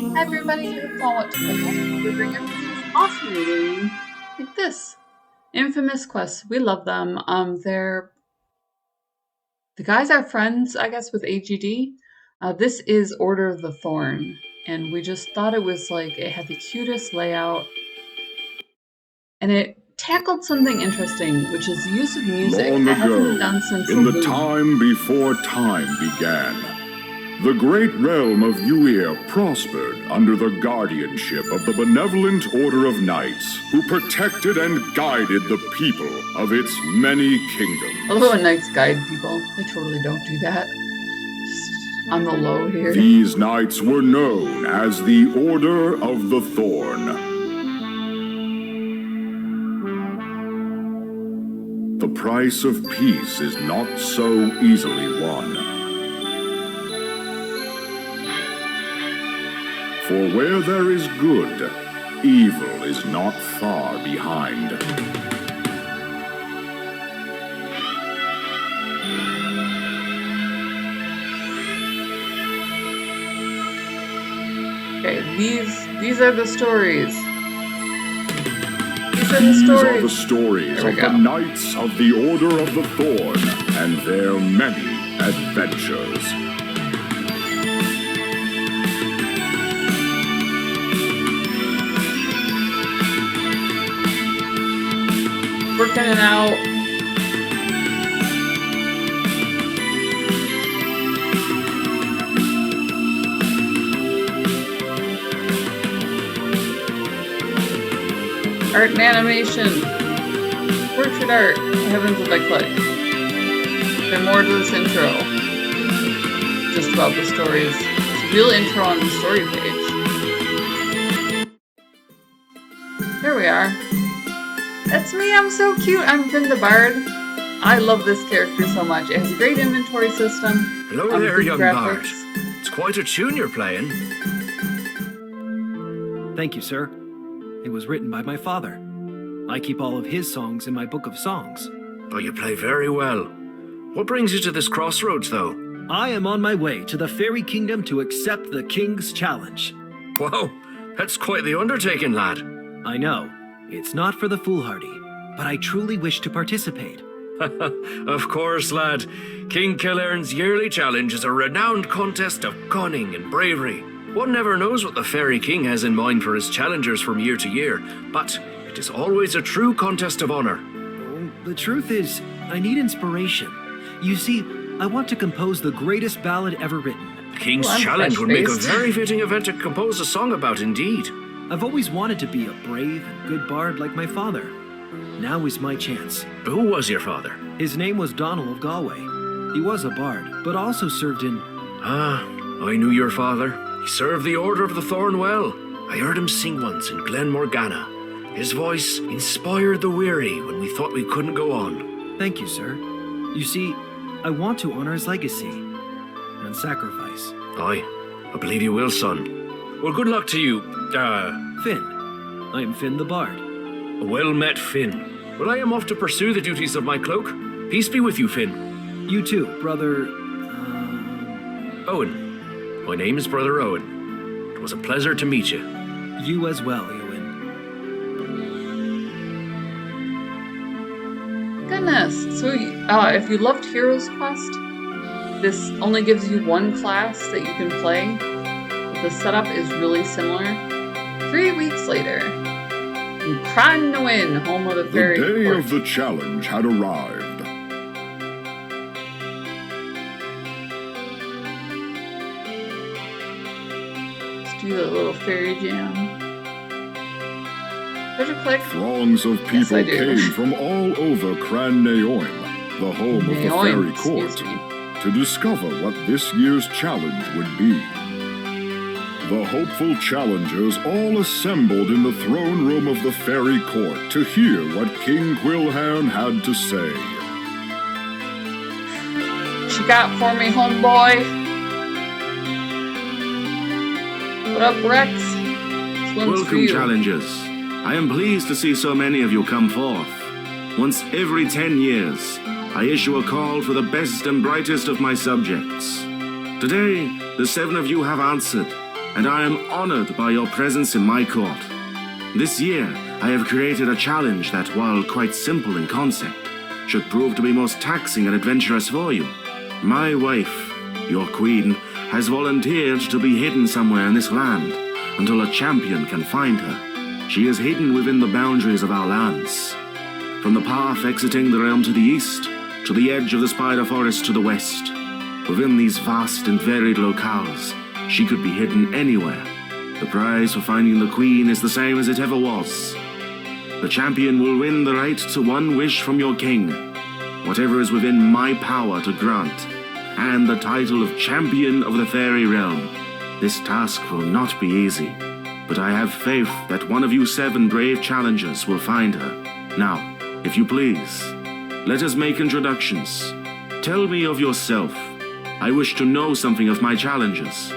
Hi everybody, it's What to Play. We bring everything this awesome game like this. Infamous quests, we love them. The guys are friends, I guess, with AGD. This is Order of the Thorne, and we just thought it was like, it had the cutest layout, and it tackled something interesting, which is the use of music. Long that hasn't been ago, done since in the movie. time before time began, the great realm of Uir prospered under the guardianship of the benevolent Order of Knights, who protected and guided the people of its many kingdoms. Although knights guide people, they totally don't do that. Just on the low here. These knights were known as the Order of the Thorne. The price of peace is not so easily won. For where there is good, evil is not far behind. Okay, these are the stories. These are the stories of the Knights of the Order of the Thorne and their many adventures. Working it out. Art and animation. Portrait art. What happens if I click? There's more to this intro. Just about the stories. It's a real intro on the story page. There we are. That's me, I'm so cute. I'm Finn the Bard. I love this character so much. It has a great inventory system. Hello there, young Bard. It's quite a tune you're playing. Thank you, sir. It was written by my father. I keep all of his songs in my book of songs. Oh, you play very well. What brings you to this crossroads, though? I am on my way to the Faerie Kingdom to accept the King's challenge. Whoa, that's quite the undertaking, lad. I know. It's not for the foolhardy, but I truly wish to participate. Of course, lad. King Quilhairn's yearly challenge is a renowned contest of cunning and bravery. One never knows what the Fairy King has in mind for his challengers from year to year, but it is always a true contest of honor. The truth is, I need inspiration. You see, I want to compose the greatest ballad ever written. The King's challenge would make a very fitting event to compose a song about, indeed. I've always wanted to be a brave and good bard like my father. Now is my chance. Who was your father? His name was Donald of Galway. He was a bard, but also served in... Ah, I knew your father. He served the Order of the Thorne well. I heard him sing once in Glen Morgana. His voice inspired the weary when we thought we couldn't go on. Thank you, sir. You see, I want to honor his legacy and sacrifice. Aye, I believe you will, son. Well, good luck to you, Finn. I am Finn the Bard. Well met, Finn. Well, I am off to pursue the duties of my cloak. Peace be with you, Finn. You too, brother... Owen. My name is Brother Owen. It was a pleasure to meet you. You as well, Owen. Goodness. So, if you loved Heroes Quest, this only gives you one class that you can play. The setup is really similar. 3 weeks later, in Cranwin, home of the Faerie The day Court. of the challenge had arrived. Let's do the little fairy jam. Did you click? Throngs of people came from all over Cran Naoim, the home of the Faerie Court, to discover what this year's challenge would be. The hopeful challengers all assembled in the throne room of the Faerie Court to hear what King Quilhairn had to say. What you got for me, homeboy? What up, Rex? Welcome, challengers. I am pleased to see so many of you come forth. Once every 10 years, I issue a call for the best and brightest of my subjects. Today, the 7 of you have answered, and I am honored by your presence in my court. This year, I have created a challenge that, while quite simple in concept, should prove to be most taxing and adventurous for you. My wife, your queen, has volunteered to be hidden somewhere in this land until a champion can find her. She is hidden within the boundaries of our lands. From the path exiting the realm to the east, to the edge of the spider forest to the west. Within these vast and varied locales, she could be hidden anywhere. The prize for finding the queen is the same as it ever was. The champion will win the right to one wish from your king, whatever is within my power to grant, and the title of champion of the Faerie Realm. This task will not be easy, but I have faith that one of you 7 brave challengers will find her. Now, if you please, let us make introductions. Tell me of yourself. I wish to know something of my challengers.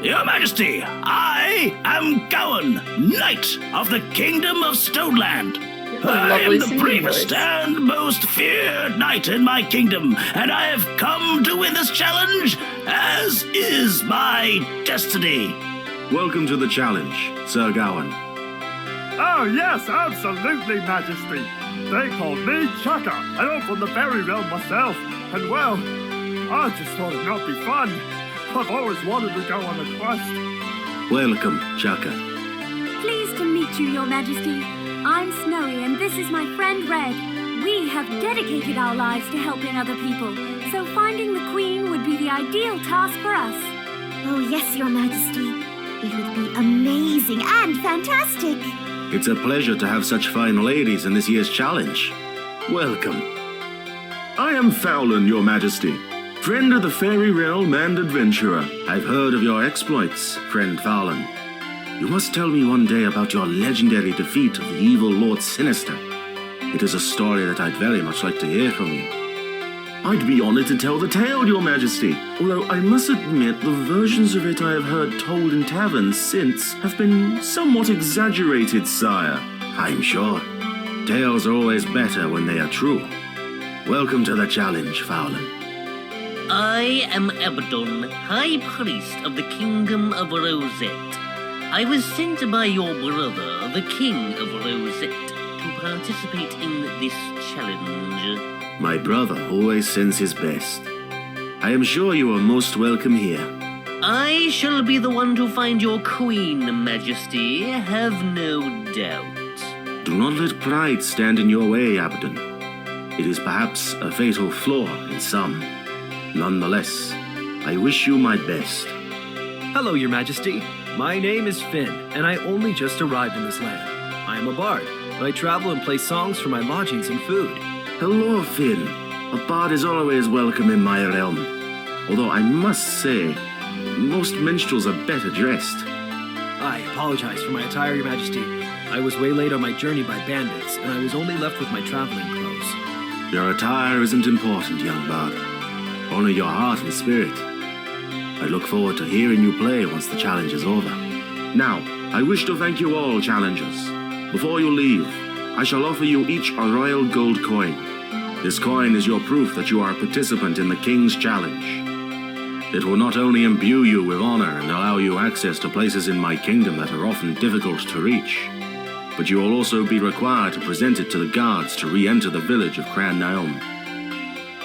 Your Majesty, I am Gowan, Knight of the Kingdom of Stoneland. I am the bravest and most feared knight in my kingdom, and I have come to win this challenge, as is my destiny. Welcome to the challenge, Sir Gowan. Oh yes, absolutely, Majesty. They called me Chaka, and I'm from the Faerie Realm myself. And well, I just thought it might be fun. I've always wanted to go on a quest. Welcome, Chaka. Pleased to meet you, Your Majesty. I'm Snowy, and this is my friend Red. We have dedicated our lives to helping other people, so finding the Queen would be the ideal task for us. Oh yes, Your Majesty. It would be amazing and fantastic. It's a pleasure to have such fine ladies in this year's challenge. Welcome. I am Fowlin, Your Majesty, friend of the Faerie Realm and adventurer. I've heard of your exploits, friend Fowlin. You must tell me one day about your legendary defeat of the evil Lord Sinister. It is a story that I'd very much like to hear from you. I'd be honored to tell the tale, Your Majesty, although I must admit the versions of it I have heard told in taverns since have been somewhat exaggerated, sire. I'm sure. Tales are always better when they are true. Welcome to the challenge, Fowlin. I am Abaddon, High Priest of the Kingdom of Rosette. I was sent by your brother, the King of Rosette, to participate in this challenge. My brother always sends his best. I am sure you are most welcome here. I shall be the one to find your queen, Majesty, have no doubt. Do not let pride stand in your way, Abaddon. It is perhaps a fatal flaw in some. Nonetheless, I wish you my best. Hello, Your Majesty. My name is Finn, and I only just arrived in this land. I am a bard, but I travel and play songs for my lodgings and food. Hello, Finn. A bard is always welcome in my realm. Although I must say, most minstrels are better dressed. I apologize for my attire, Your Majesty. I was waylaid on my journey by bandits, and I was only left with my traveling clothes. Your attire isn't important, young bard. Only your heart and spirit. I look forward to hearing you play once the challenge is over. Now, I wish to thank you all, challengers. Before you leave, I shall offer you each a royal gold coin. This coin is your proof that you are a participant in the King's Challenge. It will not only imbue you with honor and allow you access to places in my kingdom that are often difficult to reach, but you will also be required to present it to the guards to re-enter the village of Cran Naom.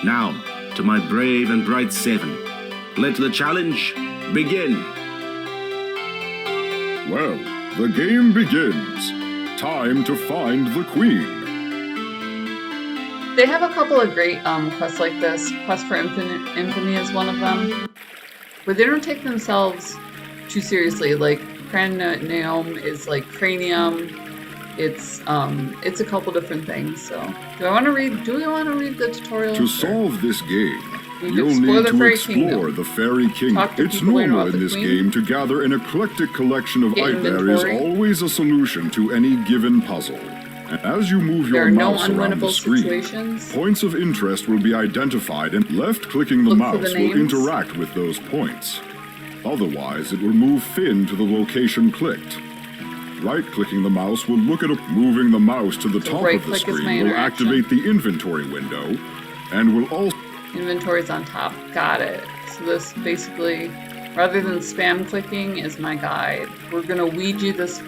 Now, to my brave and bright 7, let the challenge begin. Well, the game begins. Time to find the queen. They have a couple of great quests like this. Quest for Infamy is one of them, where they don't take themselves too seriously. Like Cran Naom is like cranium. It's a couple different things. So, do we want to read the tutorial? To solve this game, you'll need to explore the Faerie Kingdom. It's normal in this game to gather an eclectic collection of items. There is always a solution to any given puzzle. And as you move your mouse around the screen, points of interest will be identified, and left-clicking the mouse will interact with those points. Otherwise, it will move Finn to the location clicked. Right-clicking the mouse will look at moving the mouse to the top of the screen will activate the inventory window, and will also... Inventory's on top. Got it. So this basically rather than spam clicking is my guide. We're gonna Ouija this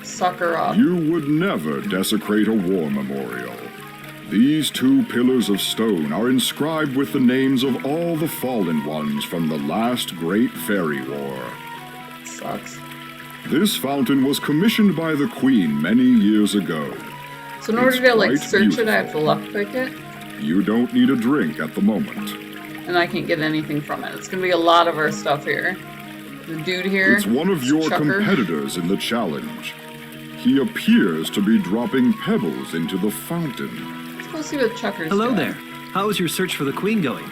sucker up. You would never desecrate a war memorial. These 2 pillars of stone are inscribed with the names of all the fallen ones from the last great fairy war. Sucks. This fountain was commissioned by the Queen many years ago. So in order to like search it, I have to left click it? You don't need a drink at the moment. And I can't get anything from it. It's gonna be a lot of our stuff here. The dude here. It's one of your competitors in the challenge. He appears to be dropping pebbles into the fountain. Let's go see what Chucker's Hello doing. there. How is your search for the Queen going?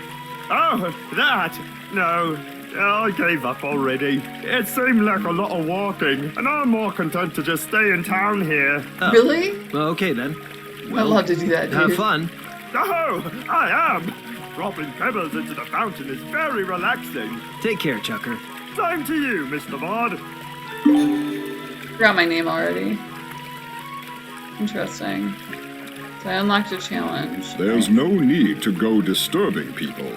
Oh, that? No, I gave up already. It seemed like a lot of walking, and I'm more content to just stay in town here. Oh. Really? Well, okay then. I'd love to do that, dude. Have fun. Oh, I am. Dropping pebbles into the fountain is very relaxing. Take care, Chucker. Same to you, Mr. Bard. Forgot my name already. Interesting. So I unlocked a challenge. There's no need to go disturbing people.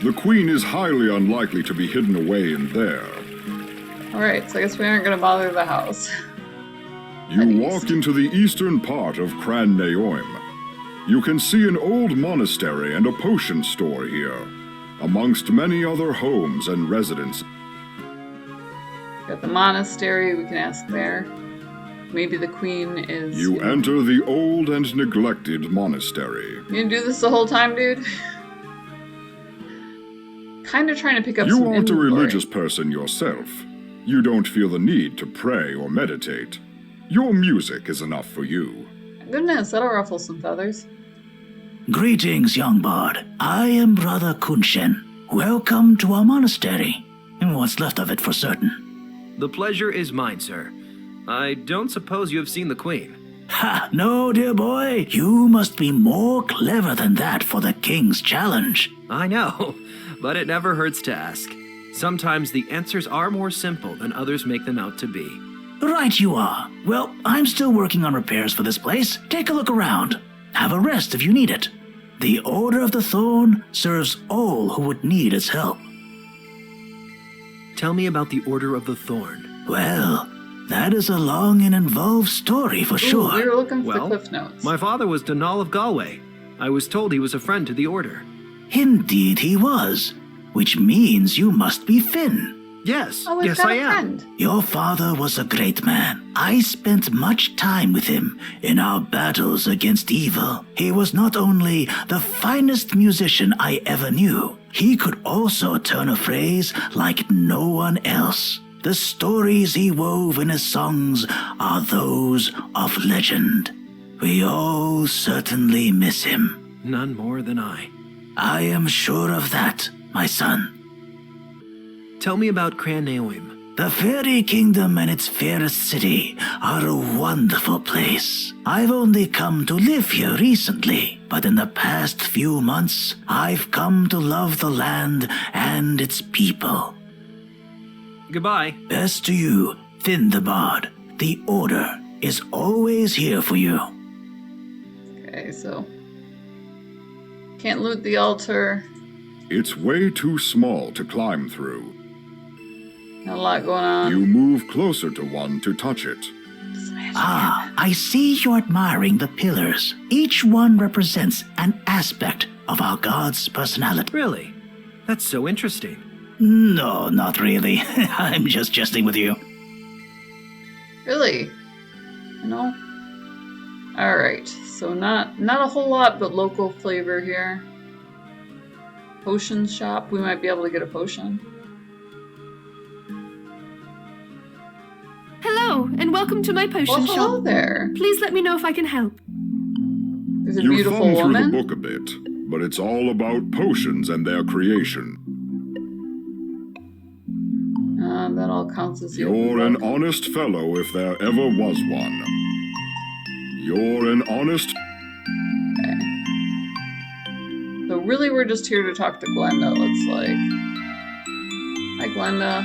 The Queen is highly unlikely to be hidden away in there. Alright, so I guess we aren't gonna bother the house. You walk into the eastern part of Cran Naoim. You can see an old monastery and a potion store here, amongst many other homes and residences. Got the monastery, we can ask there. Maybe the Queen is... You enter the old and neglected monastery. You gonna do this the whole time, dude? Kinda trying to pick up some You aren't a inventory. religious person yourself. You don't feel the need to pray or meditate. Your music is enough for you. Goodness, that'll ruffle some feathers. Greetings, young bard. I am Brother Kunshen. Welcome to our monastery. And what's left of it for certain. The pleasure is mine, sir. I don't suppose you have seen the Queen. Ha! No, dear boy. You must be more clever than that for the King's challenge. I know, but it never hurts to ask. Sometimes the answers are more simple than others make them out to be. Right you are. Well, I'm still working on repairs for this place. Take a look around. Have a rest if you need it. The Order of the Thorne serves all who would need its help. Tell me about the Order of the Thorne. Well, that is a long and involved story for sure. We were looking for the Cliff Notes. My father was Donal of Galway. I was told he was a friend to the Order. Indeed he was, which means you must be Finn. Yes, Oh, yes I am. Your father was a great man. I spent much time with him in our battles against evil. He was not only the finest musician I ever knew, he could also turn a phrase like no one else. The stories he wove in his songs are those of legend. We all certainly miss him. None more than I. I am sure of that, my son. Tell me about Cran Naoim. The Faerie Kingdom and its fairest city are a wonderful place. I've only come to live here recently, but in the past few months, I've come to love the land and its people. Goodbye. Best to you, Finn the Bard. The Order is always here for you. Okay, so... Can't loot the altar. It's way too small to climb through. Not a lot going on. You move closer to one to touch it. Ah, I see you're admiring the pillars. Each one represents an aspect of our god's personality. Really? That's so interesting. No, not really. I'm just jesting with you. Really? You know? Alright, so not a whole lot, but local flavor here. Potion shop. We might be able to get a potion. Hello, and welcome to my potion Well, shop. hello there. Please let me know if I can help. There's a You've beautiful thumbed through woman. the book a bit, but it's all about potions and their creation. That all counts as You're an honest fellow if there ever was one. You're an honest... Okay. So really we're just here to talk to Glenda, it looks like. Hi, Glenda.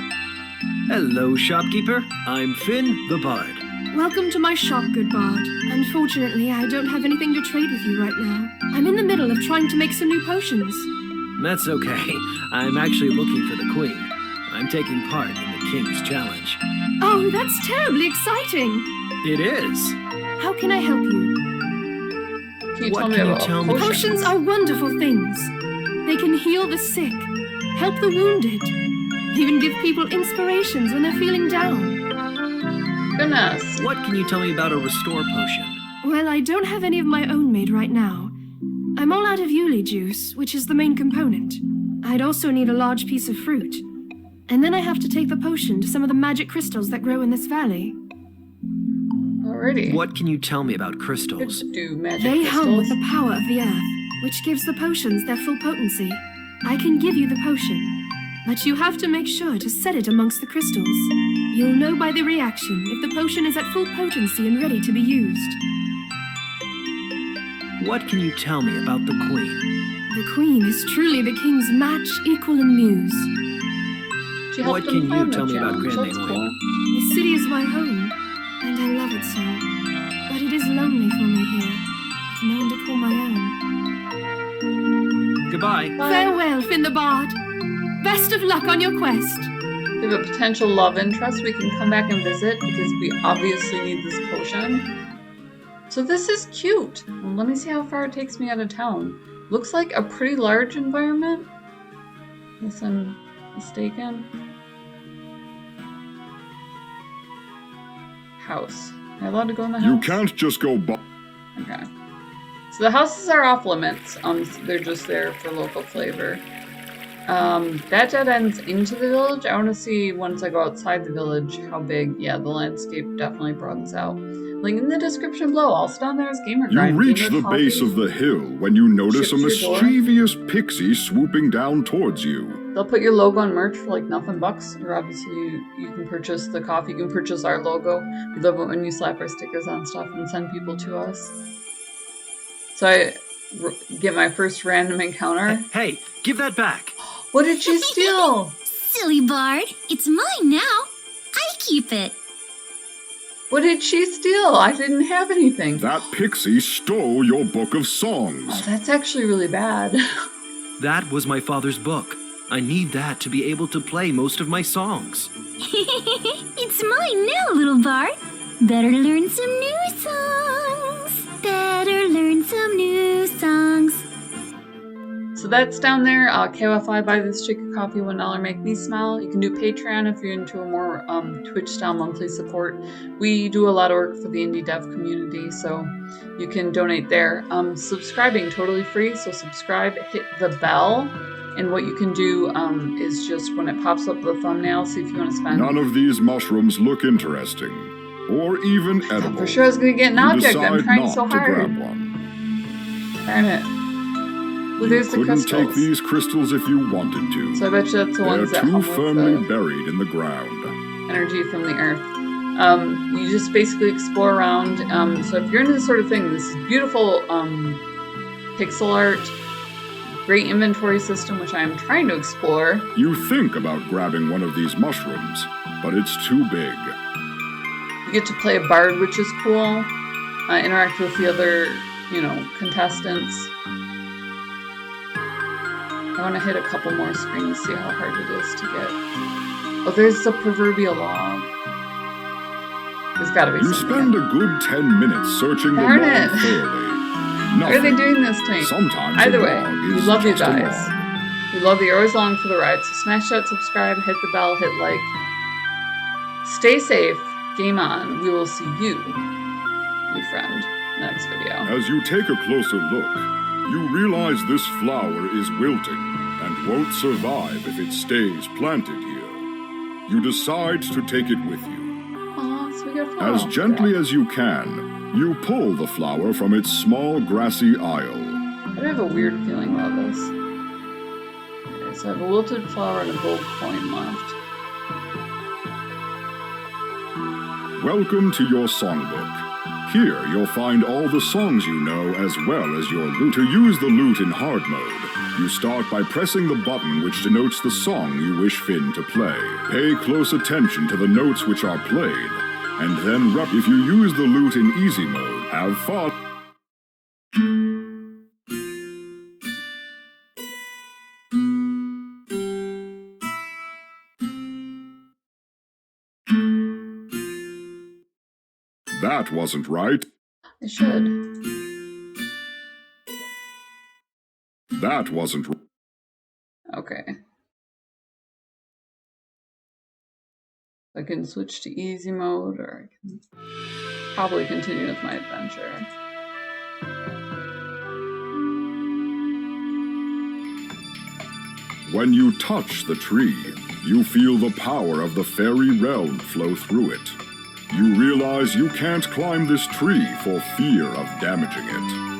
Hello, shopkeeper. I'm Finn the Bard. Welcome to my shop, good bard. Unfortunately, I don't have anything to trade with you right now. I'm in the middle of trying to make some new potions. That's okay. I'm actually looking for the Queen. I I'm taking part in the King's Challenge. Oh, that's terribly exciting. It is. How can I help you? What can you tell me? Potions are wonderful things. They can heal the sick, help the wounded, even give people inspirations when they're feeling down. Goodness. What can you tell me about a restore potion? Well, I don't have any of my own made right now. I'm all out of Yuli juice, which is the main component. I'd also need a large piece of fruit. And then I have to take the potion to some of the magic crystals that grow in this valley. Alrighty. What can you tell me about crystals? Do magic They crystals. hum with the power of the earth, which gives the potions their full potency. I can give you the potion, but you have to make sure to set it amongst the crystals. You'll know by the reaction if the potion is at full potency and ready to be used. What can you tell me about the Queen? The Queen is truly the King's match, equal, and muse. What can you tell me about Grand That's Naoim? cool. The city is my home, and I love it so. But it is lonely for me here, with no one to call my own. Goodbye. Farewell, Finn the Bard. Best of luck on your quest. We have a potential love interest we can come back and visit because we obviously need this potion. So this is cute. Well, let me see how far it takes me out of town. Looks like a pretty large environment. Unless I'm mistaken. House. Am I allowed to go in the house? You can't just go by. Okay. So the houses are off limits. They're just there for local flavor. That dead ends into the village. I want to see once I go outside the village how big. Yeah, the landscape definitely broadens out. Link in the description below. Also down there is Gamer You Grind. reach Gamer the Coffee. base of the hill when you notice a Ships your door. mischievous pixie swooping down towards you. They'll put your logo on merch for like nothing bucks. Or obviously you can purchase the coffee. You can purchase our logo. We love it when you slap our stickers on stuff and send people to us. So I get my first random encounter. Hey, give that back. What did she steal? Silly Bard, it's mine now. I keep it. What did she steal? I didn't have anything. That pixie stole your book of songs. Oh, that's actually really bad. That was my father's book. I need that to be able to play most of my songs. It's mine now, little Bard. Better learn some new songs. Better learn some new songs. So that's down there. KOFI, buy this chick a coffee, $1 make me smile. You can do Patreon if you're into a more Twitch-style monthly support. We do a lot of work for the indie dev community, so you can donate there. Subscribing, totally free, so subscribe, hit the bell, and what you can do is just when it pops up the thumbnail, see if you want to spend... None of these mushrooms look interesting, or even edible. For sure I was going to get an object. I'm trying not so to hard. grab one. Darn it. Well, there's the Couldn't crystals. take these crystals if you wanted to. So I bet you that's the ones They're that too hum with firmly the buried in the ground. energy from the earth. You just basically explore around. So if you're into this sort of thing, this is beautiful pixel art, great inventory system, which I am trying to explore. You think about grabbing one of these mushrooms, but it's too big. You get to play a bard, which is cool. Interact with the other, contestants. I want to hit a couple more screens, see how hard it is to get. Oh, there's the proverbial log. There's gotta be You something. spend a good 10 minutes searching Darn the it. log thoroughly. Why are they Nothing. doing this to me? Sometimes Either a way, log we is love you just a guys. log. We love that you're always along for the ride. So smash that subscribe, hit the bell, hit like. Stay safe. Game on. We will see you, new friend, next video. As you take a closer look, you realize this flower is wilting and won't survive if it stays planted here. You decide to take it with you. Aw, so we got a flower. As gently as you can, you pull the flower from its small grassy aisle. I have a weird feeling about this. Okay, so I have a wilted flower and a gold coin left. Welcome to your songbook. Here you'll find all the songs you know as well as your lute. To use the lute in hard mode, you start by pressing the button which denotes the song you wish Finn to play. Pay close attention to the notes which are played, and then if you use the lute in easy mode, have fun. That wasn't right. I should. That wasn't right. Okay. I can switch to easy mode, or I can probably continue with my adventure. When you touch the tree, you feel the power of the Faerie Realm flow through it. You realize you can't climb this tree for fear of damaging it.